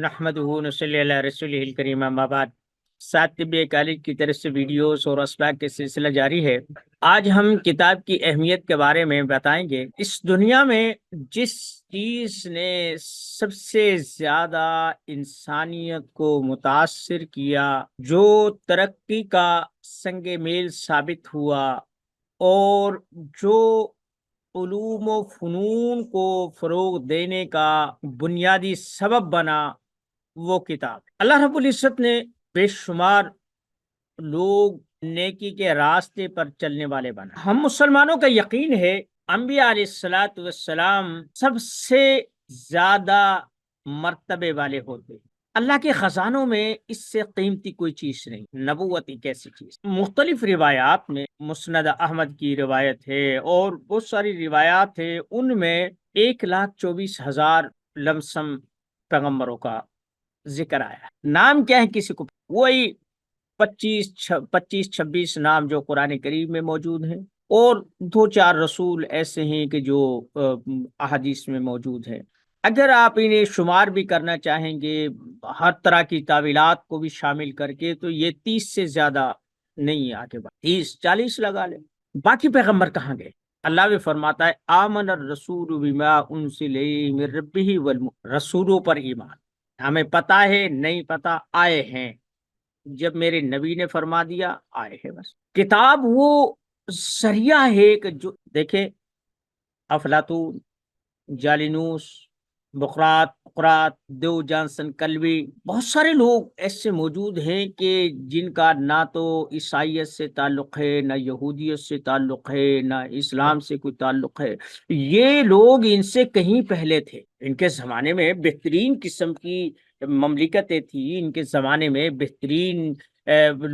نحمدہ ونصلی علی رسولہ الکریم اما بعد۔ ساتھ طب کالج کی طرف سے ویڈیوز اور اسباق کے سلسلہ جاری ہے۔ آج ہم کتاب کی اہمیت کے بارے میں بتائیں گے۔ اس دنیا میں جس چیز نے سب سے زیادہ انسانیت کو متاثر کیا، جو ترقی کا سنگ میل ثابت ہوا اور جو علوم و فنون کو فروغ دینے کا بنیادی سبب بنا، وہ کتاب اللہ رب العزت نے بے شمار لوگ نیکی کے راستے پر چلنے والے بنا۔ ہم مسلمانوں کا یقین ہے انبیاء علیہ الصلاۃ والسلام سب سے زیادہ مرتبے والے ہوتے۔ اللہ کے خزانوں میں اس سے قیمتی کوئی چیز نہیں۔ نبوت ایک ایسی چیز، مختلف روایات میں مسند احمد کی روایت ہے اور بہت ساری روایات ہے، ان میں 1,24,000 لمسم پیغمبروں کا ذکر آیا ہے۔ نام کیا ہے کسی کو؟ وہی 25-26 نام جو قرآن کریم میں موجود ہیں، اور 2-4 رسول ایسے ہیں کہ جو احادیث میں موجود ہیں۔ اگر آپ انہیں شمار بھی کرنا چاہیں گے ہر طرح کی تعویلات کو بھی شامل کر کے، تو یہ 30 سے زیادہ نہیں، آگے بڑھ 30-40 لگا لیں۔ باقی پیغمبر کہاں گئے؟ اللہ بھی فرماتا ہے آمن الرسول بما انزل الیہ من ربہ رسولوں پر ایمان، ہمیں پتا ہے نہیں پتا، آئے ہیں جب میرے نبی نے فرما دیا، آئے ہیں بس۔ کتاب وہ ذریعہ ہے کہ جو دیکھیں افلاطون، جالینوس، بقراط، دیو جانسن کلوی، بہت سارے لوگ ایسے موجود ہیں کہ جن کا نہ تو عیسائیت سے تعلق ہے، نہ یہودیت سے تعلق ہے، نہ اسلام سے کوئی تعلق ہے۔ یہ لوگ ان سے کہیں پہلے تھے۔ ان کے زمانے میں بہترین قسم کی مملکتیں تھیں، ان کے زمانے میں بہترین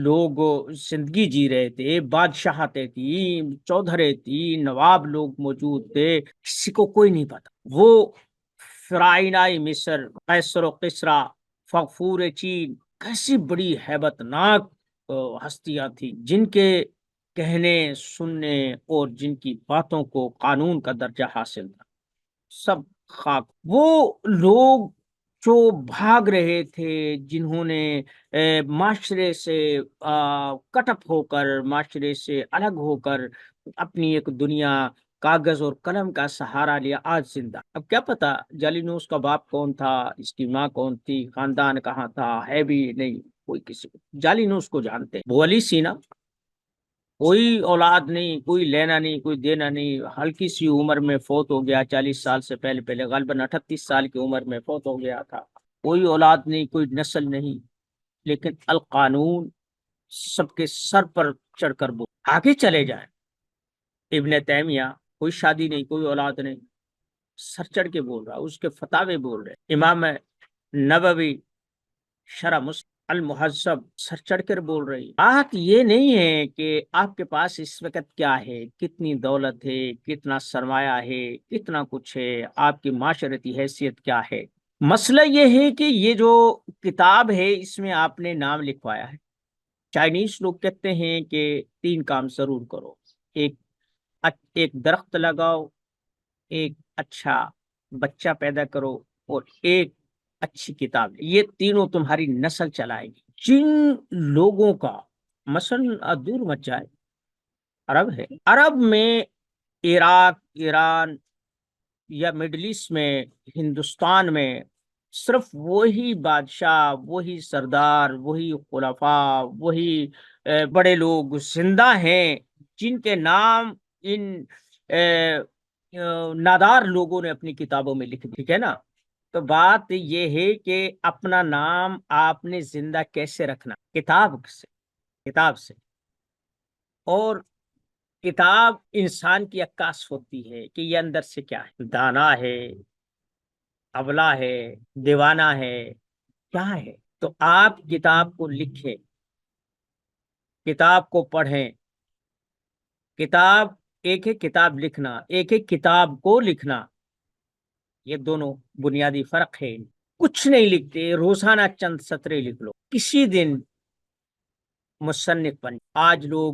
لوگ زندگی جی رہے تھے، بادشاہتیں تھیں، چودھرے تھیں، نواب لوگ موجود تھے، کسی کو کوئی نہیں پتا۔ وہ فرعونائی مصر، قیصر و کسریٰ، فغفور چین، کیسی بڑی ہیبت ناک ہستیاں تھیں، جن کے کہنے سننے اور جن کی باتوں کو قانون کا درجہ حاصل تھا، سب خاک۔ وہ لوگ جو بھاگ رہے تھے، جنہوں نے معاشرے سے کٹ اپ ہو کر، معاشرے سے الگ ہو کر اپنی ایک دنیا کاغذ اور قلم کا سہارا لیا، آج زندہ۔ اب کیا پتا جالینوس کا باپ کون تھا، اس کی ماں کون تھی، خاندان کہاں تھا، ہے بھی نہیں کوئی کسی کو۔ جالینوس کو جانتے ہیں، ابو علی سینا، کوئی اولاد نہیں، کوئی لینا نہیں، کوئی دینا نہیں، ہلکی سی عمر میں فوت ہو گیا، 40 سال سے پہلے غالباً 38 سال کی عمر میں فوت ہو گیا تھا۔ کوئی اولاد نہیں، کوئی نسل نہیں، لیکن القانون سب کے سر پر چڑھ کر بول۔ آگے چلے جائیں، ابن تیمیہ، کوئی شادی نہیں، کوئی اولاد نہیں، سر چڑھ کے بول رہا، اس کے فتاوے بول رہے۔ امام نبوی شرح مسلم المہذب، سر چڑھ کر بول رہی۔ بات یہ نہیں ہے کہ آپ کے پاس اس وقت کیا ہے، کتنی دولت ہے، کتنا سرمایہ ہے، کتنا کچھ ہے، آپ کی معاشرتی حیثیت کیا ہے۔ مسئلہ یہ ہے کہ یہ جو کتاب ہے اس میں آپ نے نام لکھوایا ہے۔ چائنیز لوگ کہتے ہیں کہ 3 کام ضرور کرو، ایک ایک درخت لگاؤ، ایک اچھا بچہ پیدا کرو، اور ایک اچھی کتاب۔ یہ تینوں تمہاری نسل چلائے گی۔ جن لوگوں کا مثلا دور مت جائے، عرب ہے، عرب میں عراق، ایران یا مڈل ایسٹ میں، ہندوستان میں صرف وہی بادشاہ، وہی سردار، وہی خلفاء، وہی بڑے لوگ زندہ ہیں جن کے نام ان نادار لوگوں نے اپنی کتابوں میں لکھ دی، ٹھیک ہے نا؟ تو بات یہ ہے کہ اپنا نام آپ نے زندہ کیسے رکھنا؟ کتاب سے اور کتاب انسان کی عکاس ہوتی ہے کہ یہ اندر سے کیا ہے، دانا ہے، ابلا ہے، دیوانہ ہے، کیا ہے۔ تو آپ کتاب کو لکھیں، کتاب کو پڑھیں۔ کتاب ایک ہے کتاب لکھنا، ایک ہے کتاب کو لکھنا، یہ دونوں بنیادی فرق ہے۔ کچھ نہیں لکھتے، روزانہ چند سطریں لکھ لو، کسی دن مصنف بن۔ آج لوگ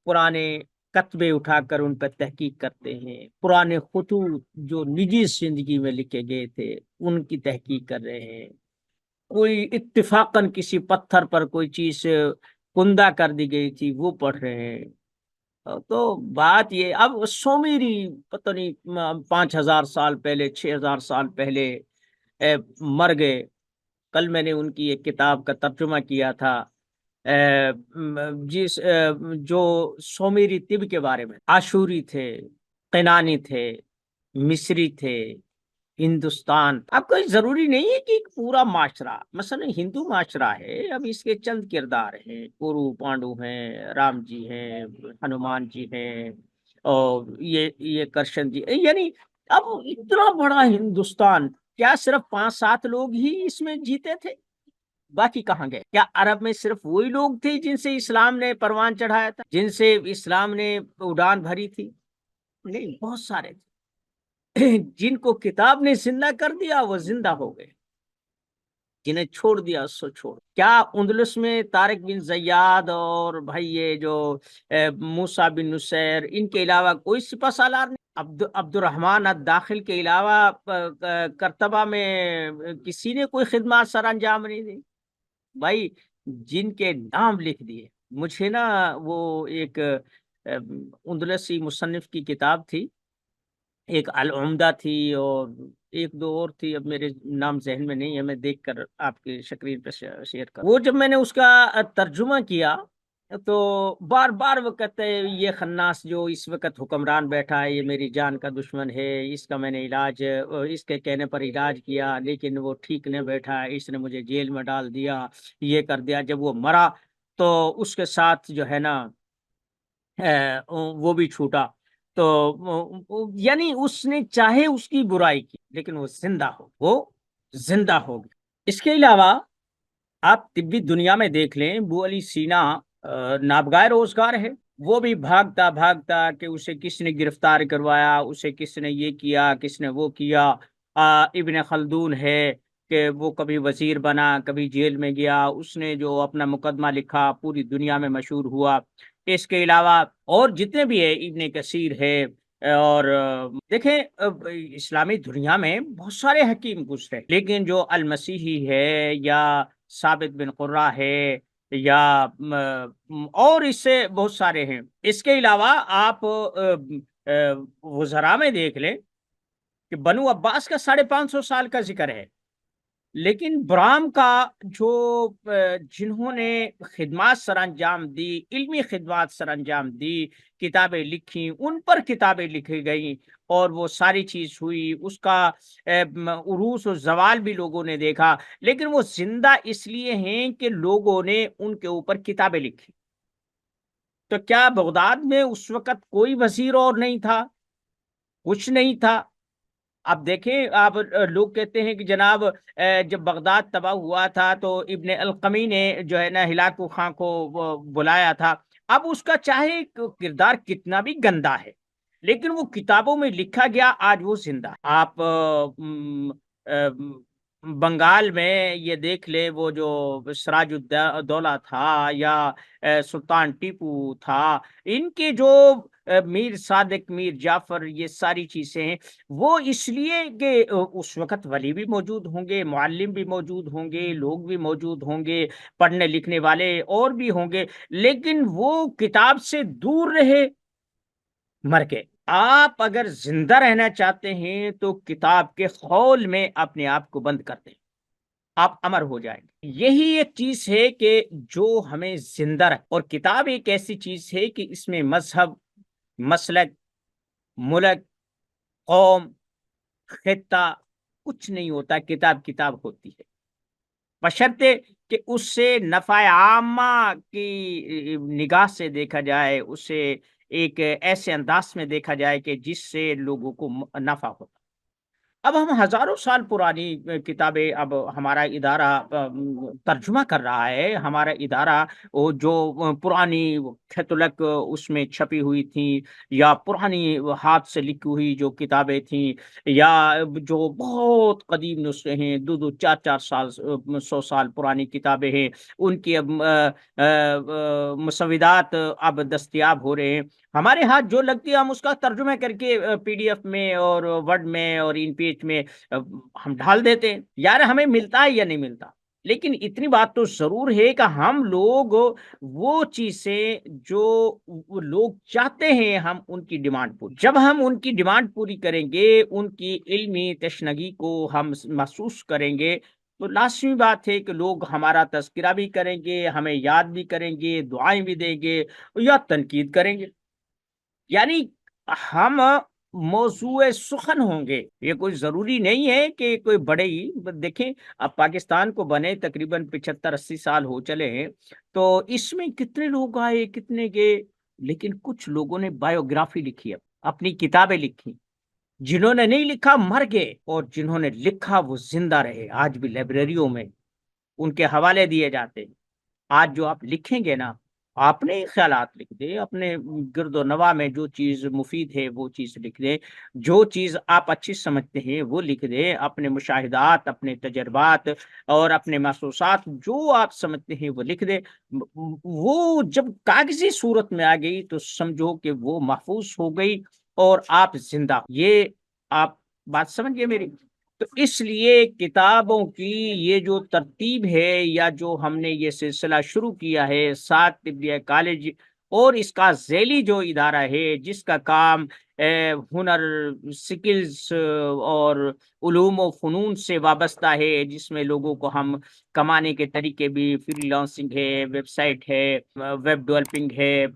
پرانے کتبے اٹھا کر ان پر تحقیق کرتے ہیں، پرانے خطوط جو نجی زندگی میں لکھے گئے تھے ان کی تحقیق کر رہے ہیں۔ کوئی اتفاقاً کسی پتھر پر کوئی چیز کندہ کر دی گئی تھی وہ پڑھ رہے ہیں۔ تو بات یہ، اب سومیری پتہ نہیں 5,000 سال پہلے 6,000 سال پہلے مر گئے۔ کل میں نے ان کی ایک کتاب کا ترجمہ کیا تھا، جس جو سومیری طب کے بارے میں، آشوری تھے، قینانی تھے، مصری تھے، ہندوستان۔ اب کوئی ضروری نہیں ہے کہ ایک پورا معاشرہ، مثلا ہندو معاشرہ ہے، اب اس کے چند کردار ہیں، کورو پانڈو ہیں، رام جی ہیں، ہنومان جی ہیں، اور یہ کرشن جی، یعنی اب اتنا بڑا ہندوستان، کیا صرف 5-7 لوگ ہی اس میں جیتے تھے؟ باقی کہاں گئے؟ کیا عرب میں صرف وہی لوگ تھے جن سے اسلام نے پروان چڑھایا تھا، جن سے اسلام نے اڑان بھری تھی؟ نہیں، بہت سارے تھے۔ جن کو کتاب نے زندہ کر دیا وہ زندہ ہو گئے، جنہیں چھوڑ دیا سو چھوڑ۔ کیا اندلس میں طارق بن زیاد اور بھائی یہ جو موسیٰ بن نصیر، ان کے علاوہ کوئی سپہ سالار نہیں؟ عبد الرحمن الداخل کے علاوہ کرتبہ میں کسی نے کوئی خدمات سر انجام نہیں دی؟ بھائی جن کے نام لکھ دیے، مجھے نا وہ ایک اندلسی مصنف کی کتاب تھی، ایک العمدہ تھی، اور ایک دو اور تھی، اب میرے نام ذہن میں نہیں ہے، میں دیکھ کر آپ کے شکرین پہ شیئر کر، وہ جب میں نے اس کا ترجمہ کیا تو بار بار وہ کہتے ہیں یہ خناس جو اس وقت حکمران بیٹھا ہے یہ میری جان کا دشمن ہے، اس کا میں نے علاج، اس کے کہنے پر علاج کیا لیکن وہ ٹھیک نہیں بیٹھا، اس نے مجھے جیل میں ڈال دیا، یہ کر دیا۔ جب وہ مرا تو اس کے ساتھ جو ہے نا وہ بھی چھوٹا، تو یعنی اس نے چاہے اس کی برائی کی لیکن وہ زندہ ہو گیا۔ اس کے علاوہ آپ طبی دنیا میں دیکھ لیں، ابو علی سینا نابغہ روزگار ہے، وہ بھی بھاگتا بھاگتا کہ اسے کس نے گرفتار کروایا، اسے کس نے یہ کیا، کس نے وہ کیا۔ ابن خلدون ہے کہ وہ کبھی وزیر بنا، کبھی جیل میں گیا، اس نے جو اپنا مقدمہ لکھا پوری دنیا میں مشہور ہوا۔ اس کے علاوہ اور جتنے بھی ہے، ابن کثیر ہے، اور دیکھیں اسلامی دنیا میں بہت سارے حکیم گزرے، لیکن جو المسیحی ہے یا ثابت بن قرہ ہے یا اور اس سے بہت سارے ہیں۔ اس کے علاوہ آپ وزراء میں دیکھ لیں کہ بنو عباس کا 550 سال کا ذکر ہے، لیکن برام کا جو جنہوں نے خدمات سر انجام دی، علمی خدمات سر انجام دی، کتابیں لکھی، ان پر کتابیں لکھی گئیں اور وہ ساری چیز ہوئی، اس کا عروج و زوال بھی لوگوں نے دیکھا، لیکن وہ زندہ اس لیے ہیں کہ لوگوں نے ان کے اوپر کتابیں لکھی۔ تو کیا بغداد میں اس وقت کوئی وزیر اور نہیں تھا؟ کچھ نہیں تھا؟ آپ دیکھیں، آپ لوگ کہتے ہیں کہ جناب جب بغداد تباہ ہوا تھا تو ابن القمی نے جو ہے نا ہلاکو خان کو بلایا تھا۔ اب اس کا چاہے کردار کتنا بھی گندا ہے لیکن وہ کتابوں میں لکھا گیا، آج وہ زندہ ہے۔ آپ بنگال میں یہ دیکھ لے، وہ جو سراج الدولہ تھا یا سلطان ٹیپو تھا، ان کے جو میر صادق، میر جعفر، یہ ساری چیزیں ہیں، وہ اس لیے کہ اس وقت ولی بھی موجود ہوں گے، معلم بھی موجود ہوں گے، لوگ بھی موجود ہوں گے، پڑھنے لکھنے والے اور بھی ہوں گے، لیکن وہ کتاب سے دور رہے، مر کے۔ آپ اگر زندہ رہنا چاہتے ہیں تو کتاب کے خول میں اپنے آپ کو بند کر دیں، آپ امر ہو جائیں گے۔ یہی ایک چیز ہے کہ جو ہمیں زندہ رکھ، اور کتاب ایک ایسی چیز ہے کہ اس میں مذہب، مسلک، ملک، قوم، خطہ کچھ نہیں ہوتا، کتاب کتاب ہوتی ہے، بشرطے کہ اس سے نفع عامہ کی نگاہ سے دیکھا جائے، اسے ایک ایسے انداز میں دیکھا جائے کہ جس سے لوگوں کو نفع ہوتا۔ اب ہم ہزاروں سال پرانی کتابیں، اب ہمارا ادارہ ترجمہ کر رہا ہے، ہمارا ادارہ وہ جو پرانی خطلک اس میں چھپی ہوئی تھیں، یا پرانی ہاتھ سے لکھی ہوئی جو کتابیں تھیں، یا جو بہت قدیم نسخے ہیں، 2-4 سال 100 سال پرانی کتابیں ہیں، ان کی اب مسودات اب دستیاب ہو رہے ہیں۔ ہمارے ہاتھ جو لگتی ہے ہم اس کا ترجمہ کر کے پی ڈی ایف میں اور ورڈ میں اور ان پیج میں ہم ڈال دیتے ہیں، یار ہمیں ملتا ہے یا نہیں ملتا، لیکن اتنی بات تو ضرور ہے کہ ہم لوگ وہ چیزیں جو وہ لوگ چاہتے ہیں ہم ان کی ڈیمانڈ پوری، جب ہم ان کی ڈیمانڈ پوری کریں گے، ان کی علمی تشنگی کو ہم محسوس کریں گے، تو لازمی بات ہے کہ لوگ ہمارا تذکرہ بھی کریں گے، ہمیں یاد بھی کریں گے، دعائیں بھی دیں گے یا تنقید کریں گے۔ یعنی ہم موضوع سخن ہوں گے، یہ کوئی ضروری نہیں ہے کہ کوئی بڑے ہی دیکھیں، اب پاکستان کو بنے تقریباً 75-80 سال ہو چلے ہیں، تو اس میں کتنے لوگ آئے کتنے گئے، لیکن کچھ لوگوں نے بایوگرافی لکھی ہے، اپنی کتابیں لکھی، جنہوں نے نہیں لکھا مر گئے، اور جنہوں نے لکھا وہ زندہ رہے، آج بھی لائبریریوں میں ان کے حوالے دیے جاتے ہیں۔ آج جو آپ لکھیں گے نا، اپنے خیالات لکھ دیں، اپنے گرد و نواح میں جو چیز مفید ہے وہ چیز لکھ دیں، جو چیز آپ اچھی سمجھتے ہیں وہ لکھ دیں، اپنے مشاہدات، اپنے تجربات اور اپنے محسوسات جو آپ سمجھتے ہیں وہ لکھ دیں۔ وہ جب کاغذی صورت میں آ گئی تو سمجھو کہ وہ محفوظ ہو گئی اور آپ زندہ، یہ آپ بات سمجھ گئے میری؟ تو اس لیے کتابوں کی یہ جو ترتیب ہے، یا جو ہم نے یہ سلسلہ شروع کیا ہے 7 طبیہ کالج، اور اس کا ذیلی جو ادارہ ہے جس کا کام ہنر، سکلز اور علوم و فنون سے وابستہ ہے، جس میں لوگوں کو ہم کمانے کے طریقے بھی، فری لانسنگ ہے، ویب سائٹ ہے، ویب ڈیولپنگ ہے،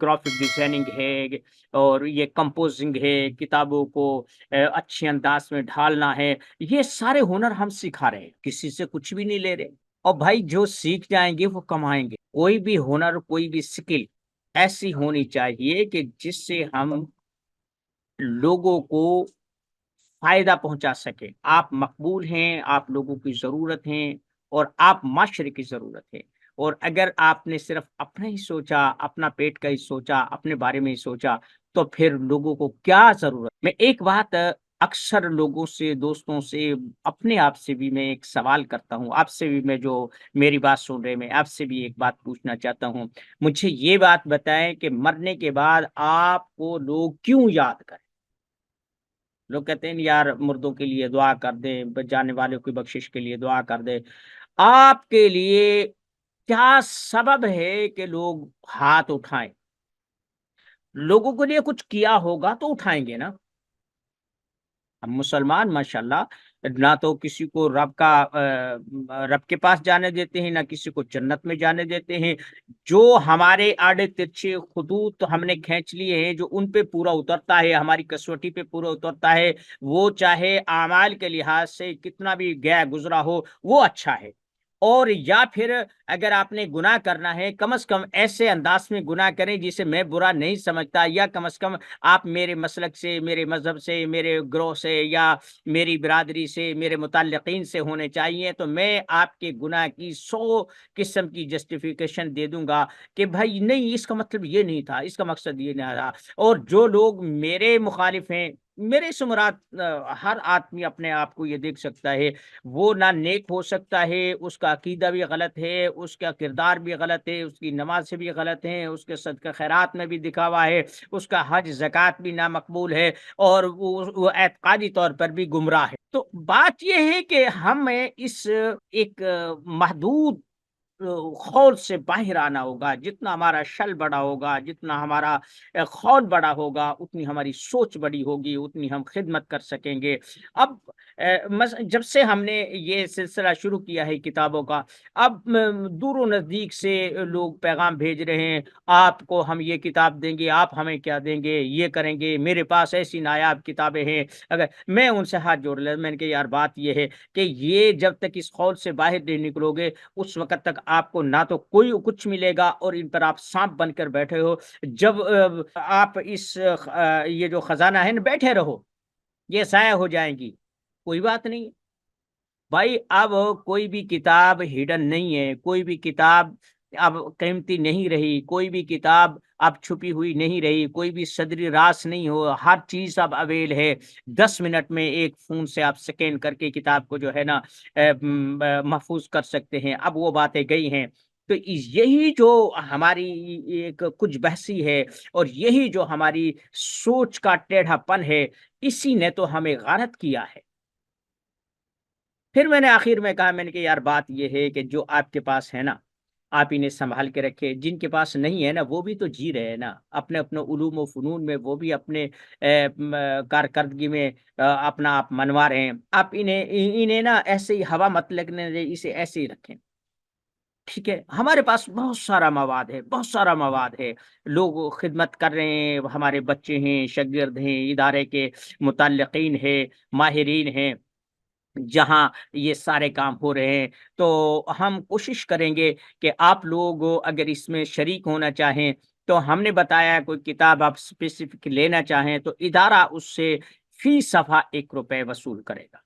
گرافک ڈیزائننگ ہے، اور یہ کمپوزنگ ہے، کتابوں کو اچھے انداز میں ڈھالنا ہے، یہ سارے ہنر ہم سکھا رہے ہیں، کسی سے کچھ بھی نہیں لے رہے۔ اور بھائی جو سیکھ جائیں گے وہ کمائیں گے۔ کوئی بھی ہنر، کوئی بھی سکل ایسی ہونی چاہیے کہ جس سے ہم لوگوں کو فائدہ پہنچا سکے۔ آپ مقبول ہیں، آپ لوگوں کی ضرورت ہیں، اور آپ معاشرے کی ضرورت ہے۔ اور اگر آپ نے صرف اپنا ہی سوچا، اپنا پیٹ کا ہی سوچا، اپنے بارے میں ہی سوچا، تو پھر لوگوں کو کیا ضرورت؟ میں ایک بات اکثر لوگوں سے، دوستوں سے، اپنے آپ سے بھی میں ایک سوال کرتا ہوں، آپ سے بھی، میں جو میری بات سن رہے، میں آپ سے بھی ایک بات پوچھنا چاہتا ہوں۔ مجھے یہ بات بتائیں کہ مرنے کے بعد آپ کو لوگ کیوں یاد کریں؟ لوگ کہتے ہیں یار مردوں کے لیے دعا کر دیں، جانے والوں کی بخشش کے لیے دعا کر دیں۔ آپ کے لیے کیا سبب ہے کہ لوگ ہاتھ اٹھائیں؟ لوگوں کے لیے کچھ کیا ہوگا تو اٹھائیں گے نا۔ ہم مسلمان ماشاءاللہ نہ تو کسی کو رب کے پاس جانے دیتے ہیں، نہ کسی کو جنت میں جانے دیتے ہیں۔ جو ہمارے آڑے ترچھے خطوط ہم نے کھینچ لیے ہیں، جو ان پہ پورا اترتا ہے، ہماری کسوٹی پہ پورا اترتا ہے، وہ چاہے اعمال کے لحاظ سے کتنا بھی گیا گزرا ہو، وہ اچھا ہے۔ اور یا پھر اگر آپ نے گناہ کرنا ہے، کم از کم ایسے انداز میں گناہ کریں جسے میں برا نہیں سمجھتا، یا کم از کم آپ میرے مسلک سے، میرے مذہب سے، میرے گروہ سے، یا میری برادری سے، میرے متعلقین سے ہونے چاہیے، تو میں آپ کے گناہ کی 100 قسم کی جسٹیفیکیشن دے دوں گا کہ بھائی نہیں، اس کا مطلب یہ نہیں تھا، اس کا مقصد یہ نہیں تھا۔ اور جو لوگ میرے مخالف ہیں، میرے سے مراد ہر آدمی اپنے آپ کو یہ دیکھ سکتا ہے، وہ نہ نیک ہو سکتا ہے، اس کا عقیدہ بھی غلط ہے، اس کا کردار بھی غلط ہے، اس کی نماز بھی غلط ہے، اس کے صدقہ خیرات میں بھی دکھاوا ہے، اس کا حج زکوٰۃ بھی نامقبول ہے، اور وہ اعتقادی طور پر بھی گمراہ ہے۔ تو بات یہ ہے کہ ہمیں اس ایک محدود خول سے باہر آنا ہوگا۔ جتنا ہمارا شل بڑا ہوگا، جتنا ہمارا خول بڑا ہوگا، اتنی ہماری سوچ بڑی ہوگی، اتنی ہم خدمت کر سکیں گے۔ اب جب سے ہم نے یہ سلسلہ شروع کیا ہے کتابوں کا، اب دور و نزدیک سے لوگ پیغام بھیج رہے ہیں، آپ کو ہم یہ کتاب دیں گے، آپ ہمیں کیا دیں گے، یہ کریں گے، میرے پاس ایسی نایاب کتابیں ہیں۔ اگر میں ان سے ہاتھ جوڑ لیا، میں نے کہا یار بات یہ ہے کہ یہ جب تک اس خول سے باہر نہیں نکلو گے، اس وقت تک آپ کو نہ تو کوئی کچھ ملے گا، اور ان پر آپ سانپ بن کر بیٹھے ہو۔ جب آپ یہ جو خزانہ ہے نا، بیٹھے رہو، یہ ضائع ہو جائیں گی، کوئی بات نہیں بھائی۔ اب کوئی بھی کتاب ہڈن نہیں ہے، کوئی بھی کتاب اب قیمتی نہیں رہی، کوئی بھی کتاب اب چھپی ہوئی نہیں رہی، کوئی بھی صدری راز نہیں ہو، ہر چیز اب اویل ہے۔ 10 منٹ میں ایک فون سے آپ سکین کر کے کتاب کو جو ہے نا محفوظ کر سکتے ہیں۔ اب وہ باتیں گئی ہیں۔ تو یہی جو ہماری ایک کچھ بحثی ہے، اور یہی جو ہماری سوچ کا ٹیڑھا پن ہے، اسی نے تو ہمیں غارت کیا ہے۔ پھر میں نے آخر میں کہا، میں نے کہا یار بات یہ ہے کہ جو آپ کے پاس ہے نا آپ انہیں سنبھال کے رکھے، جن کے پاس نہیں ہے نا وہ بھی تو جی رہے ہیں نا اپنے اپنے علوم و فنون میں، وہ بھی اپنے کارکردگی میں اپنا آپ منوا رہے ہیں، آپ انہیں نا ایسے ہی ہوا مت لگنے دیں، اسے ایسے ہی رکھیں، ٹھیک ہے؟ ہمارے پاس بہت سارا مواد ہے، بہت سارا مواد ہے، لوگ خدمت کر رہے ہیں، ہمارے بچے ہیں، شاگرد ہیں، ادارے کے متعلقین ہیں، ماہرین ہیں، جہاں یہ سارے کام ہو رہے ہیں۔ تو ہم کوشش کریں گے کہ آپ لوگ اگر اس میں شریک ہونا چاہیں تو ہم نے بتایا کوئی کتاب آپ اسپیسیفک لینا چاہیں تو ادارہ اس سے فی صفحہ 1 روپے وصول کرے گا۔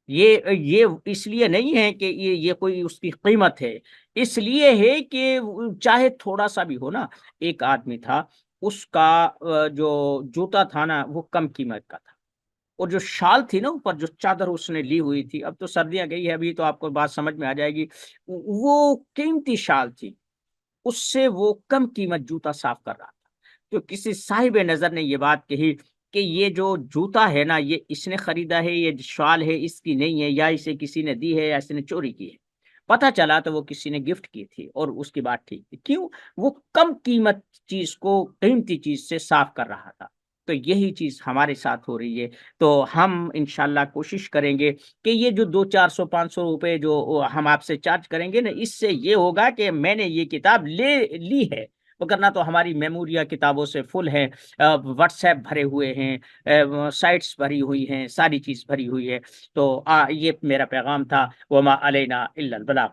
یہ اس لیے نہیں ہے کہ یہ کوئی اس کی قیمت ہے، اس لیے ہے کہ چاہے تھوڑا سا بھی ہو نا۔ ایک آدمی تھا، اس کا جو جوتا تھا نا وہ کم قیمت کا تھا، اور جو شال تھی نا اوپر جو چادر اس نے لی ہوئی تھی، اب تو سردیاں گئی ہے، ابھی تو آپ کو بات سمجھ میں آ جائے گی، وہ قیمتی شال تھی، اس سے وہ کم قیمت جوتا صاف کر رہا تھا۔ تو کسی صاحب نظر نے یہ بات کہی کہ یہ جو جوتا ہے نا یہ اس نے خریدا ہے، یہ شال ہے اس کی نہیں ہے، یا اسے کسی نے دی ہے یا اس نے چوری کی ہے۔ پتہ چلا تو وہ کسی نے گفٹ کی تھی، اور اس کی بات ٹھیک تھی، کیوں؟ وہ کم قیمت چیز کو قیمتی چیز سے صاف کر رہا تھا۔ تو یہی چیز ہمارے ساتھ ہو رہی ہے۔ تو ہم انشاءاللہ کوشش کریں گے کہ یہ جو 200-400-500 روپے جو ہم آپ سے چارج کریں گے نا، اس سے یہ ہوگا کہ میں نے یہ کتاب لی ہے، وگرنہ تو ہماری میموریاں کتابوں سے فل ہے، واٹس ایپ بھرے ہوئے ہیں، سائٹس بھری ہوئی ہیں، ساری چیز بھری ہوئی ہے۔ تو یہ میرا پیغام تھا، وما علینا الا البلاغ۔